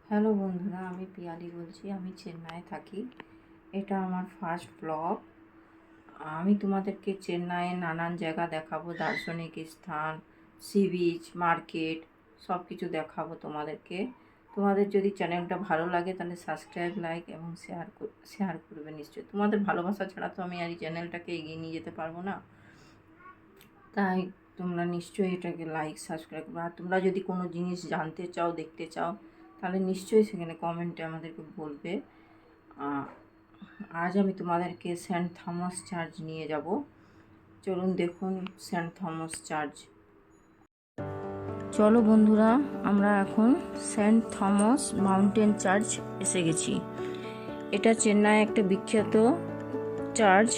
Hello বন্ধুরা, আমি পিয়ালি বলছি। আমি চেন্নাইয়ে থাকি। এটা আমার ফার্স্ট ব্লগ। আমি তোমাদেরকে চেন্নাইয়ের নানান জায়গা দেখাবো, দার্শনিক স্থান, সি বিচ, মার্কেট, সব কিছু দেখাবো তোমাদেরকে। তোমাদের যদি চ্যানেলটা ভালো লাগে তাহলে সাবস্ক্রাইব, লাইক এবং শেয়ার করবে নিশ্চয়ই। তোমাদের ভালোবাসা ছাড়া তো আমি আর এই চ্যানেলটাকে এগিয়ে নিয়ে যেতে পারবো না। তাই তোমরা নিশ্চয়ই এটাকে লাইক, সাবস্ক্রাইব করবে। আর তোমরা যদি কোনো জিনিস জানতে চাও, দেখতে চাও, তাহলে নিশ্চয়ই সেখানে কমেন্টে আমাদেরকে বলবে। আজ আমি তোমাদেরকে সেন্ট থমাস চার্চ নিয়ে যাব। চলুন দেখুন সেন্ট থমাস চার্চ। চলো বন্ধুরা, আমরা এখন সেন্ট থমাস মাউন্টেন চার্চ এসে গেছি। এটা চেন্নাই একটা বিখ্যাত চার্চ।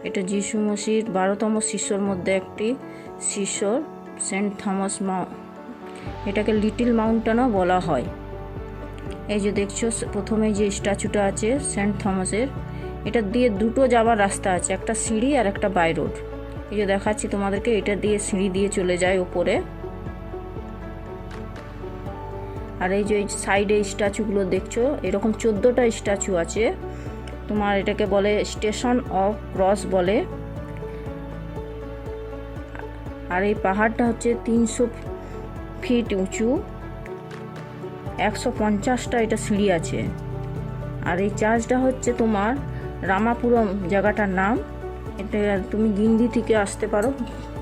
এটা যিশু মসির 12তম শিষ্যর মধ্যে একটি শিষ্য, সেন্ট থমাস এটাকে লিটল মাউন্টেনও বলা হয়। এই যে দেখছো প্রথমে যে স্ট্যাচুটা আছে সেন্ট থমাসের, এটা দিয়ে দুটো যাওয়ার রাস্তা আছে, একটা সিঁড়ি আর একটা বাই রোড। এই যে দেখাচ্ছি তোমাদেরকে, এটা দিয়ে সিঁড়ি দিয়ে চলে যায় ওপরে। আর এই যে সাইডে স্ট্যাচুগুলো দেখছো, এরকম 14টা স্ট্যাচু আছে। তোমার এটাকে বলে স্টেশন অফ ক্রস বলে। আর এই পাহাড়টা হচ্ছে 300 ফিট উঁচু, 150টা এটা সিঁড়ি আছে। আর এই চার্চটা হচ্ছে তোমার রামাপুরম জায়গাটার নাম। এটা তুমি গিন্ডি থেকে আসতে পারো,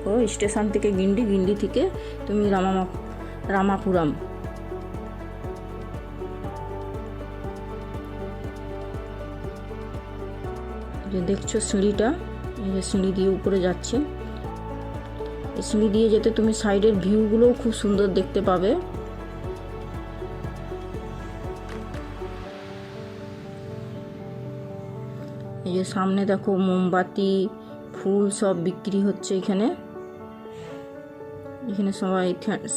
ও স্টেশন থেকে গিন্ডি থেকে তুমি রামাপুরম। যে দেখছো সিঁড়িটা, এই যে সিঁড়ি দিয়ে উপরে যাচ্ছে। এই সিঁড়ি দিয়ে যেতে তুমি সাইডের ভিউগুলোও খুব সুন্দর দেখতে পাবে। এই যে সামনে দেখো মোমবাতি, ফুল সব বিক্রি হচ্ছে এখানে। এখানে সবাই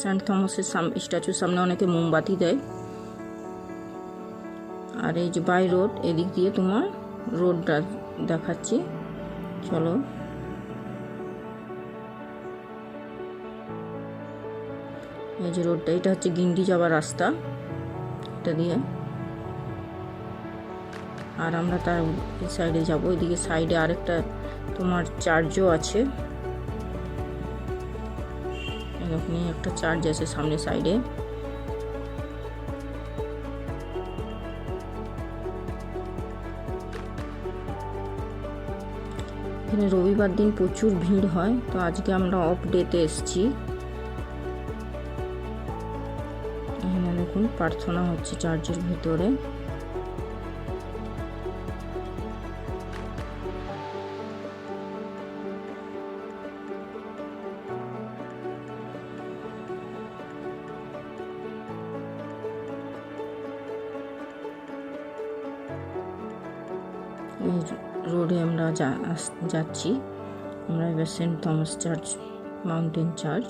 সেন্ট থমাসের স্ট্যাচুর সামনে অনেকে মোমবাতি দেয়। আর এই যে বাই রোড, এদিক দিয়ে তোমার রোডটা দেখাচ্ছি, চলো। এই যে রোডটা, এটা হচ্ছে গিন্ডি যাওয়ার রাস্তা, এটা দিয়ে। আর আমরা তার এই সাইডে যাবো। এদিকে সাইডে আরেকটা তোমার চার্চও আছে, এরকমই একটা চার্চ আছে সামনে সাইডে। এখানে রবিবার দিন প্রচুর ভিড় হয়, তো আজকে আমরা অফ ডেতে এসেছি। এখানে দেখুন প্রার্থনা হচ্ছে চার্চের ভিতরে। এই রোডে আমরা যাচ্ছি। আমরা এবার saint Thomas church, mountain church.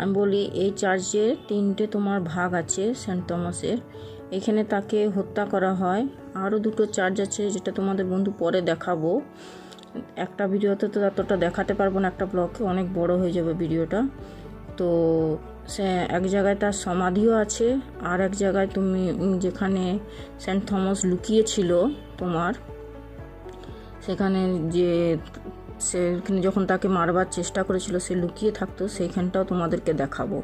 আমি বলি, এই চার্চে 3টে তোমার ভাগ আছে সেন্ট থমাসের। এখানে তাকে হত্যা করা হয়। আরও 2টো চার্চ আছে, যেটা তোমাদের বন্ধু পরে দেখাবো। একটা ভিডিওতে তো এতটা দেখাতে পারবো না, একটা ব্লগে অনেক বড় হয়ে যাবে ভিডিওটা। তো সে এক জায়গায় তার সমাধিও আছে, আর এক জায়গায় তুমি যেখানে সেন্ট থমাস লুকিয়েছিল তোমার, সেখানে যে সেখানে যখন তাকে মারবার চেষ্টা করেছিল, সে লুকিয়ে থাকতো, সেইখানটাও তোমাদেরকে দেখাবো।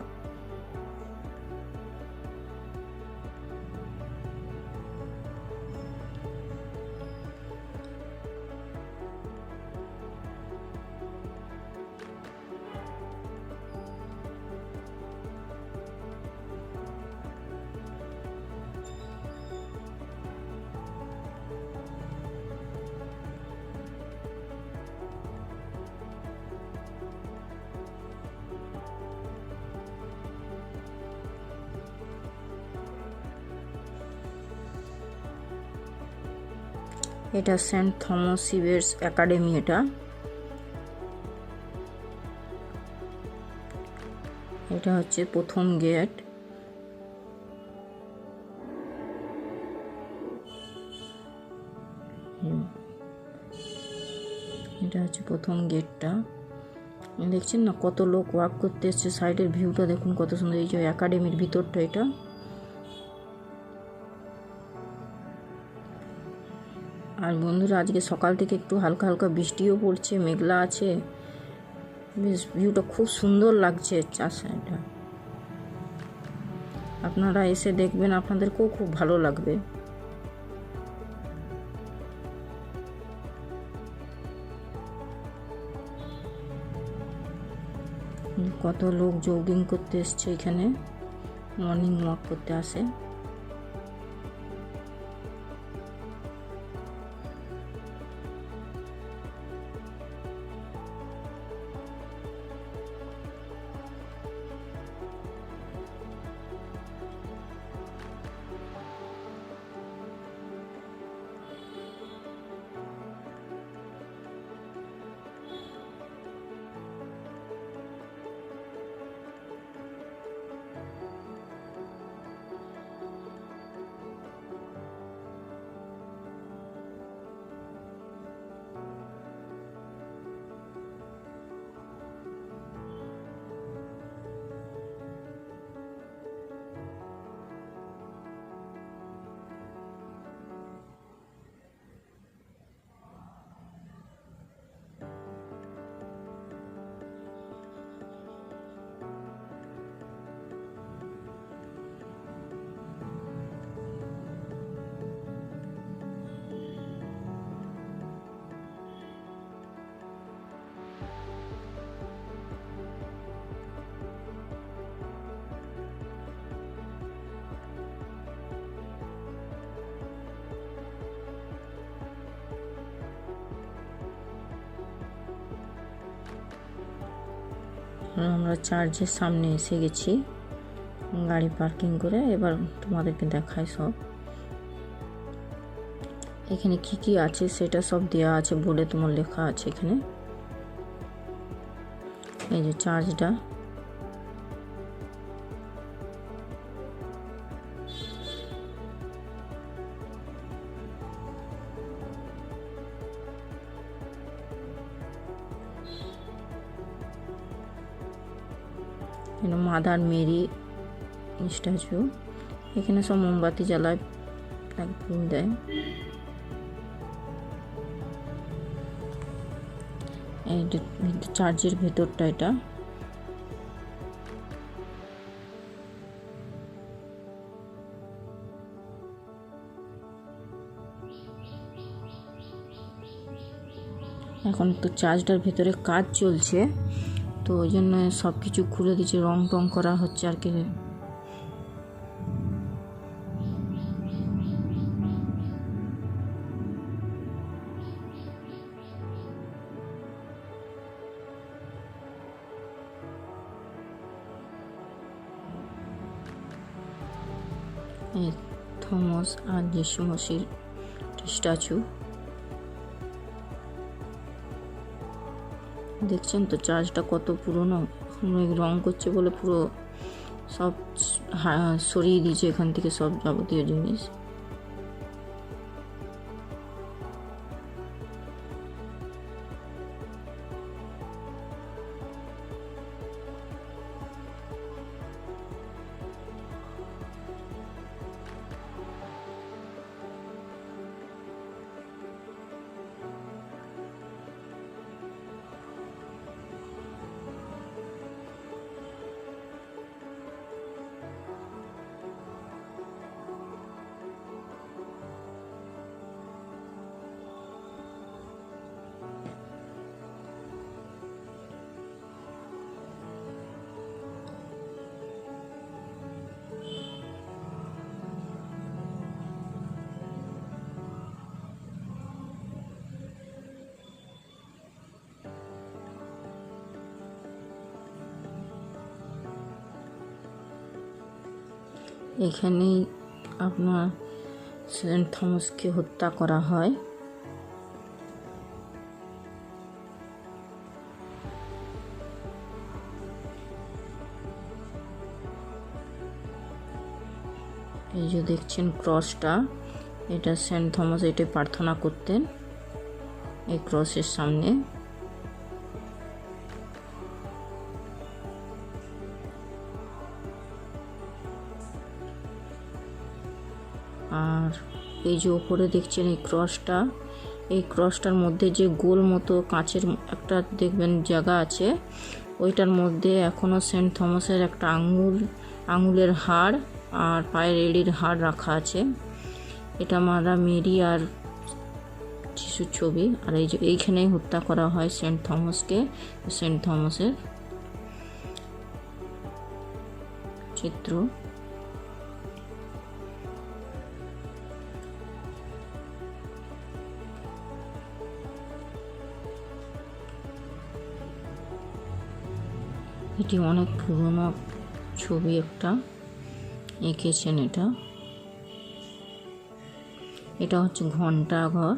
এটা সেন্ট থমাস সিভিয়ার্স একাডেমি। এটা এটা হচ্ছে প্রথম গেট। এটা হচ্ছে প্রথম গেটটা। দেখছেন না কত লোক ওয়াক করতে এসছে। সাইডের ভিউটা দেখুন কত সুন্দর। এই যে একাডেমির ভিতরটা এটা। আর বন্ধুরা আজকে সকাল থেকে একটু হালকা হালকা বৃষ্টিও পড়ছে, মেঘলা আছে, বেশ ভিউটা খুব সুন্দর লাগছে। এটা আপনারা এসে দেখবেন, আপনাদেরকেও খুব ভালো লাগবে। কত লোক জগিং করতে এসছে এখানে, মর্নিং ওয়াক করতে আসে। আমরা চার্চের সামনে এসে গেছি গাড়ি পার্কিং করে। এবার তোমাদেরকে দেখায় সব এখানে কি কি আছে, সেটা সব দেওয়া আছে বলে তোমার লেখা আছে এখানে। এই যে চার্চটা, মাদার মেরি স্ট্যাচু। এখানে সব মোমবাতি জ্বালায়, ফুল দেয়। এই চার্চের ভেতরটা এটা। এখন তো চার্চটার ভেতরে কাজ চলছে, তো ওই জন্য সব কিছু খুলে দিচ্ছে, রং টং করা হচ্ছে আর কি। এই থমাস আর যিশু মসির স্ট্যাচু দেখছেন তো। চার্চটা কত পুরনো, রং করছে বলে পুরো সব সরিয়ে দিয়েছে এখান থেকে সব যাবতীয় জিনিস। এখানেই আপনার সেন্ট থমাসকে হত্যা করা হয়। এই যে দেখছেন ক্রসটা, এটা সেন্ট থমাস এটা প্রার্থনা করতেন এই ক্রসের সামনে। আর এই যে ওপরে দেখছেন এই ক্রসটা, এই ক্রসটার মধ্যে যে গোল মতো কাঁচের একটা দেখবেন জায়গা আছে, ওইটার মধ্যে এখনও সেন্ট থমাসের একটা আঙুলের হাড় আর পায়ের এড়ির হাড় রাখা আছে। এটা মারা মেরি আর যিশুর ছবি। আর এই যে এইখানেই হত্যা করা হয় সেন্ট থমাসকে, সেন্ট থমাসের চিত্র। এটি অনেক পুরনো ছবি একটা এঁকেছেন। এটা হচ্ছে ঘন্টাঘর।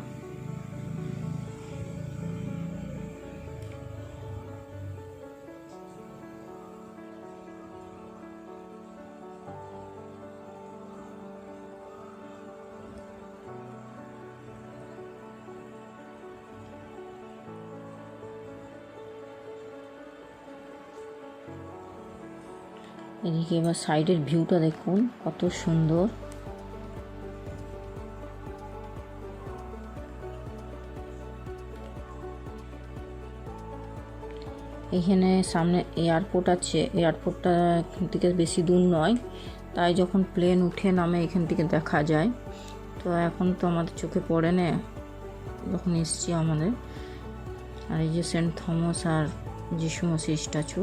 এদিকে এবার সাইডের ভিউটা দেখুন কত সুন্দর। এখানে সামনে এয়ারপোর্ট আছে, এয়ারপোর্টটা এখান থেকে বেশি দূর নয়, তাই যখন প্লেন উঠে নামে এখান থেকে দেখা যায়। তো এখন তো আমাদের চোখে পড়ে না যখন এসছি আমাদের। আর এই যে সেন্ট থমাস আর যিশু মসিহ স্ট্যাচু।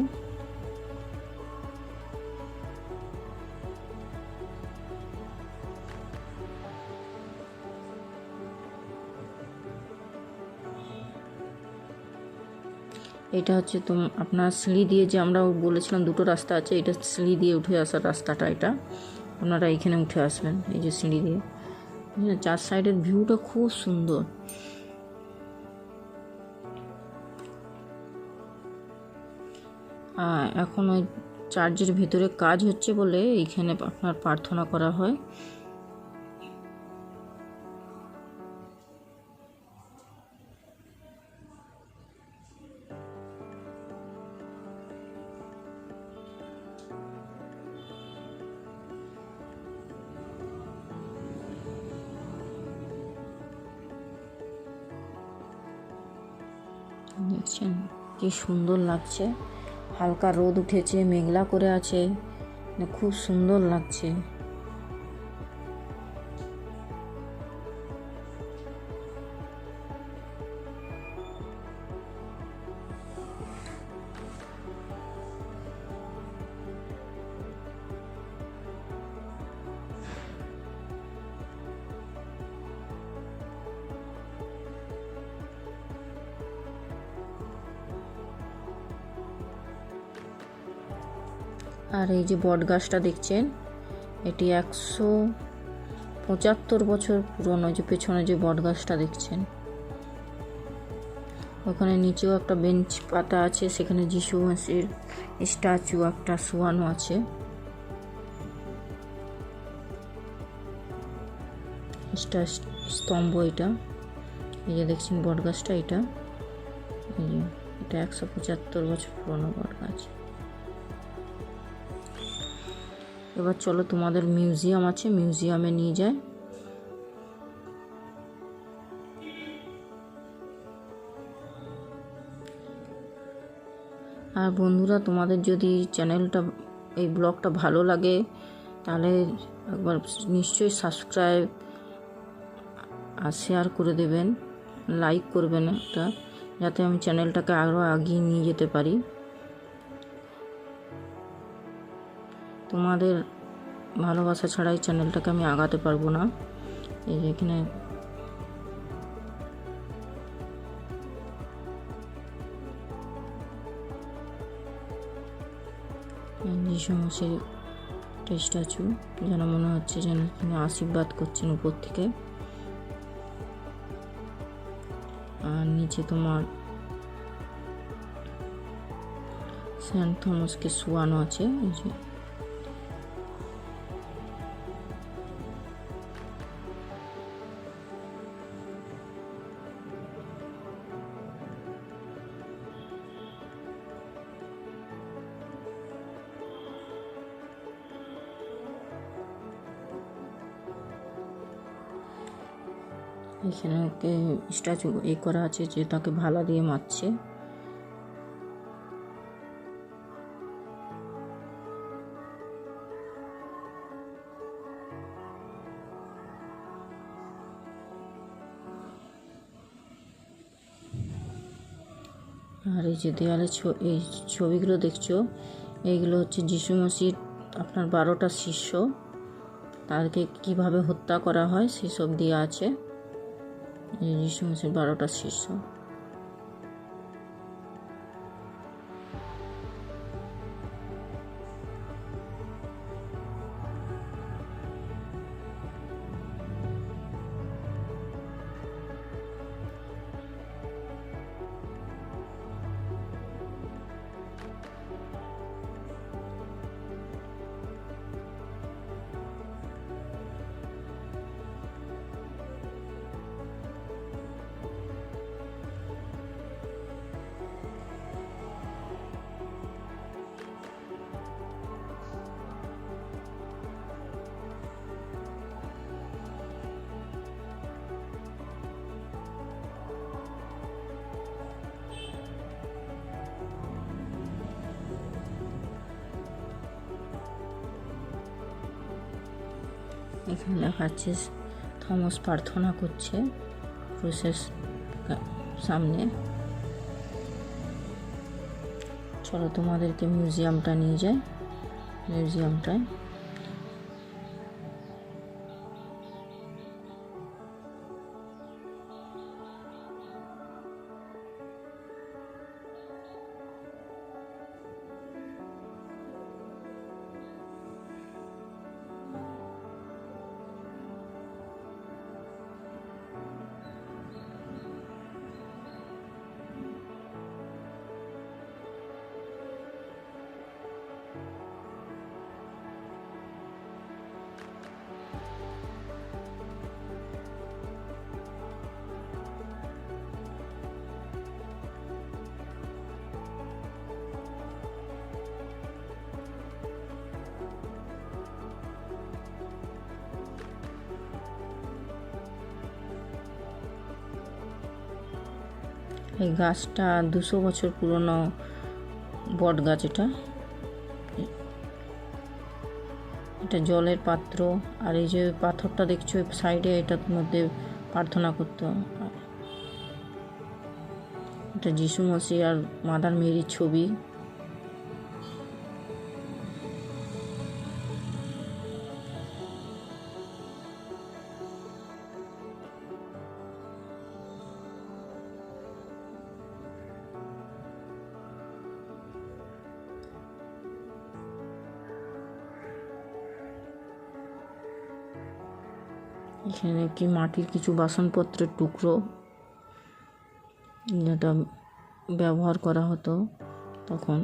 এটা হচ্ছে আপনার সিঁড়ি দিয়ে, যে আমরা বলেছিলাম দুটো রাস্তা আছে, এটা সিঁড়ি দিয়ে উঠে আসার রাস্তাটা। এটা আপনারা এইখানে উঠে আসবেন এই যে সিঁড়ি দিয়ে। চার সাইডের ভিউটা খুব সুন্দর। এখন ওই চার্চের ভেতরে কাজ হচ্ছে বলে এইখানে আপনার প্রার্থনা করা হয়। দেখছেন কি সুন্দর লাগছে, হালকা রোদ উঠেছে, মেঘলা করে আছে, খুব সুন্দর লাগছে। আর এই যে বট গাছটা দেখছেন, এটি 175 বছর পুরনো। যে পেছনে যে বট গাছটা দেখছেন, ওখানে নিচেও একটা বেঞ্চ পাতা আছে, সেখানে যিশু মসিহের স্ট্যাচু একটা শোয়ানো আছে। স্তম্ভ এটা, এই যে দেখছেন বট গাছটা, এটা 175 বছর পুরনো বট গাছ। এবার চলো তোমাদের মিউজিয়াম আছে, মিউজিয়ামে নিয়ে যায়। আর বন্ধুরা, তোমাদের যদি চ্যানেলটা এই ব্লগটা ভালো লাগে তাহলে একবার নিশ্চয়ই সাবস্ক্রাইব আর শেয়ার করে দেবেন, লাইক করবেন একটা, যাতে আমি চ্যানেলটাকে আরও এগিয়ে নিয়ে যেতে পারি। তোমাদের ভালোবাসা ছাড়াই চ্যানেলটাকে আমি আগাতে পারবো না। এই যে এখানে যিশু মসিহের স্ট্যাচু, যেন মনে হচ্ছে যেন তিনি আশীর্বাদ করছেন উপর থেকে। আর নিচে তোমার সেন্ট থমাসকে শোয়ানো আছে। এই যে এখানে ওকে স্ট্যাচু করা আছে যে তাকে ভালা দিয়ে মারছে। আর এই যে দেয়ালে এই ছবিগুলো দেখছো, এইগুলো হচ্ছে যিশু মসির আপনার 12টা শিষ্য, তাদেরকে কিভাবে হত্যা করা হয় সেসব দেওয়া আছে। এই যিশু মসির 12টা শিষ্য। এখানে লেখা আছে থমাস প্রার্থনা করছে ক্রুসের সামনে। চলো তোমাদেরকে মিউজিয়ামটা নিয়ে যাই। মিউজিয়ামটায় এই গাছটা 200 বছর পুরনো বট গাছ। এটা জলের পাত্র। আর এই যে পাথরটা দেখছো সাইডে, এটার মধ্যে প্রার্থনা করতো। এটা যিশু মসিহ আর মাদার মেরির ছবি। এখানে কি মাটির কিছু বাসনপত্রের টুকরো, যেটা ব্যবহার করা হতো তখন।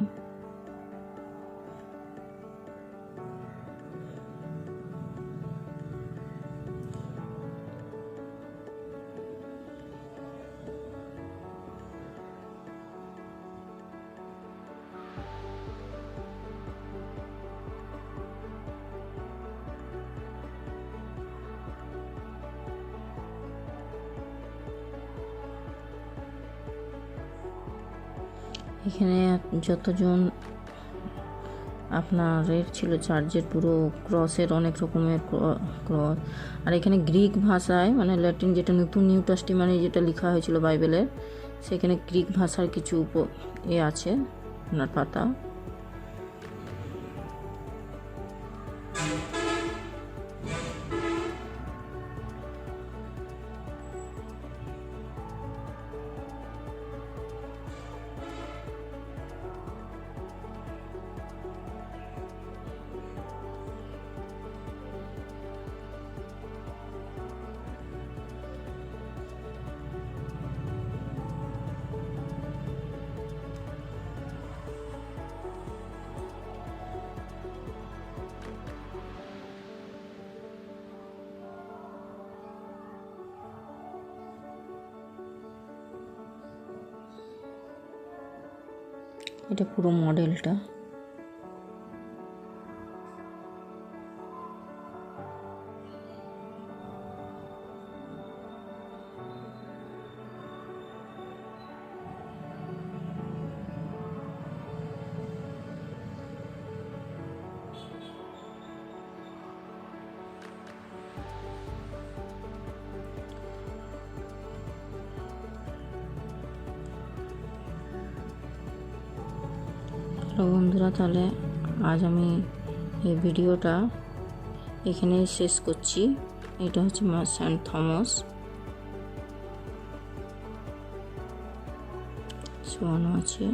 এখানে যতজন আপনার ছিল চার্চের পুরো ক্রসের অনেক রকমের ক্রস। আর এখানে গ্রিক ভাষায়, মানে ল্যাটিন, যেটা নতুন নিউ টেস্টিমেন্টে যেটা লেখা হয়েছিল বাইবেলের, সেখানে গ্রিক ভাষার কিছু আছে আপনার পাতা। এটা পুরো মডেলটা। বন্ধুরা, তাহলে আজ আমি এই ভিডিওটা এখানেই শেষ করছি। এটা হচ্ছে সেন্ট থমাস শোয়ানো আছে।